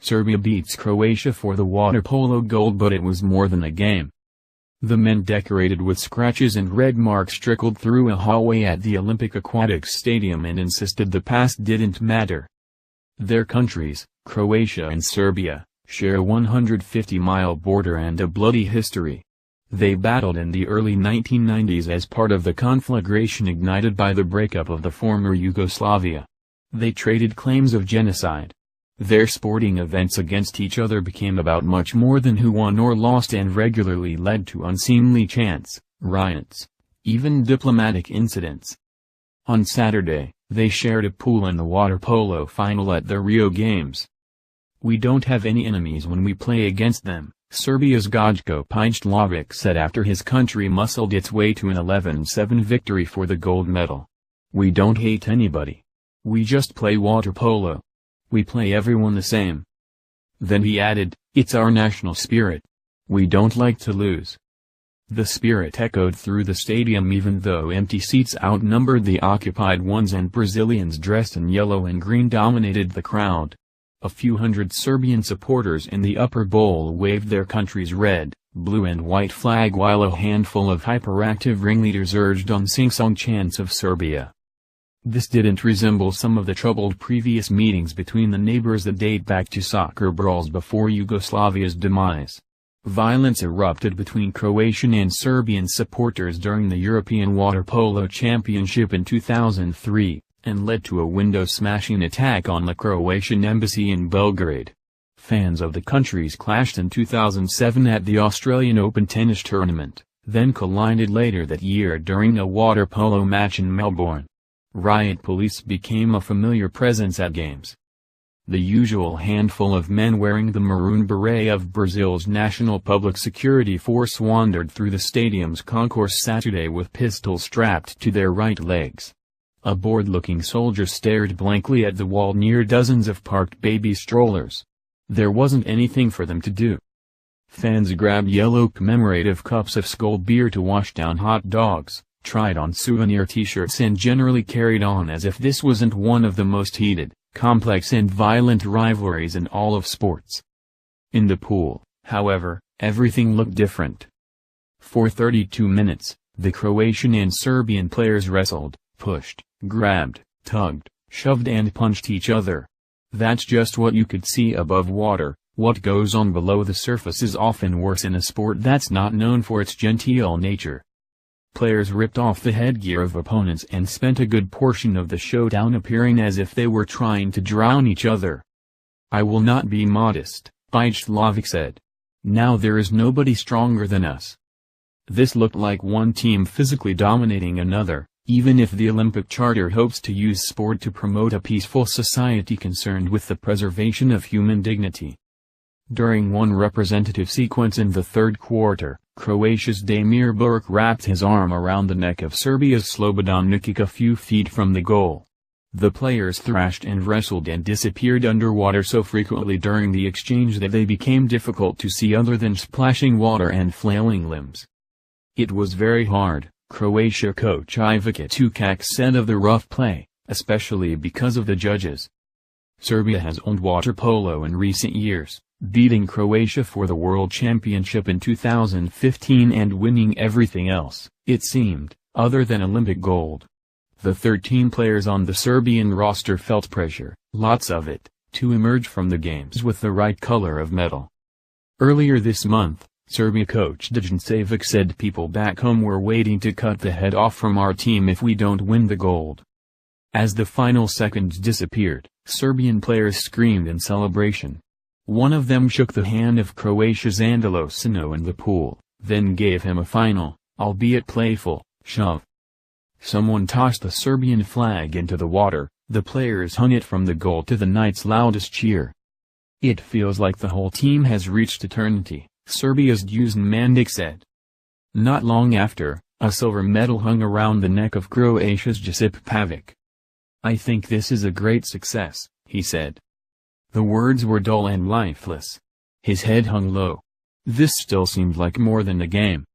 Serbia beats Croatia for the water polo gold, but it was more than a game. The men, decorated with scratches and red marks, trickled through a hallway at the Olympic Aquatics Stadium and insisted the past didn't matter. Their countries, Croatia and Serbia, share a 150-mile border and a bloody history. They battled in the early 1990s as part of the conflagration ignited by the breakup of the former Yugoslavia. They traded claims of genocide. Their sporting events against each other became about much more than who won or lost and regularly led to unseemly chants, riots, even diplomatic incidents. On Saturday, they shared a pool in the water polo final at the Rio Games. "We don't have any enemies when we play against them," Serbia's Gojko Pjtlovic said after his country muscled its way to an 11-7 victory for the gold medal. "We don't hate anybody. We just play water polo. We play everyone the same." Then he added, "It's our national spirit. We don't like to lose." The spirit echoed through the stadium even though empty seats outnumbered the occupied ones and Brazilians dressed in yellow and green dominated the crowd. A few hundred Serbian supporters in the upper bowl waved their country's red, blue and white flag while a handful of hyperactive ringleaders urged on sing-song chants of Serbia. This didn't resemble some of the troubled previous meetings between the neighbors that date back to soccer brawls before Yugoslavia's demise. Violence erupted between Croatian and Serbian supporters during the European Water Polo Championship in 2003, and led to a window-smashing attack on the Croatian embassy in Belgrade. Fans of the countries clashed in 2007 at the Australian Open tennis tournament, then collided later that year during a water polo match in Melbourne. Riot police became a familiar presence at games. The usual handful of men wearing the maroon beret of Brazil's National Public Security Force wandered through the stadium's concourse Saturday with pistols strapped to their right legs. A bored-looking soldier stared blankly at the wall near dozens of parked baby strollers. There wasn't anything for them to do. Fans grabbed yellow commemorative cups of Skol beer to wash down hot dogs, tried on souvenir t-shirts and generally carried on as if this wasn't one of the most heated, complex and violent rivalries in all of sports. In the pool, however, everything looked different. For 32 minutes, the Croatian and Serbian players wrestled, pushed, grabbed, tugged, shoved and punched each other. That's just what you could see above water. What goes on below the surface is often worse in a sport that's not known for its genteel nature. Players ripped off the headgear of opponents and spent a good portion of the showdown appearing as if they were trying to drown each other. "I will not be modest," Pjtlovic said. "Now there is nobody stronger than us." This looked like one team physically dominating another, even if the Olympic Charter hopes to use sport to promote a peaceful society concerned with the preservation of human dignity. During one representative sequence in the third quarter, Croatia's Damir Buric wrapped his arm around the neck of Serbia's Slobodan Nikic a few feet from the goal. The players thrashed and wrestled and disappeared underwater so frequently during the exchange that they became difficult to see other than splashing water and flailing limbs. "It was very hard," Croatia coach Ivica Tukac said of the rough play, especially because of the judges. Serbia has owned water polo in recent years, beating Croatia for the World Championship in 2015 and winning everything else, it seemed, other than Olympic gold. The 13 players on the Serbian roster felt pressure, lots of it, to emerge from the games with the right color of medal. Earlier this month, Serbia coach Dejan Savic said people back home were waiting to cut the head off from our team if we don't win the gold. As the final seconds disappeared, Serbian players screamed in celebration. One of them shook the hand of Croatia's Andalo Sino in the pool, then gave him a final, albeit playful, shove. Someone tossed the Serbian flag into the water, the players hung it from the goal to the night's loudest cheer. "It feels like the whole team has reached eternity," Serbia's Dusan Mandic said. Not long after, a silver medal hung around the neck of Croatia's Josip Pavic. "I think this is a great success," he said. The words were dull and lifeless. His head hung low. This still seemed like more than a game.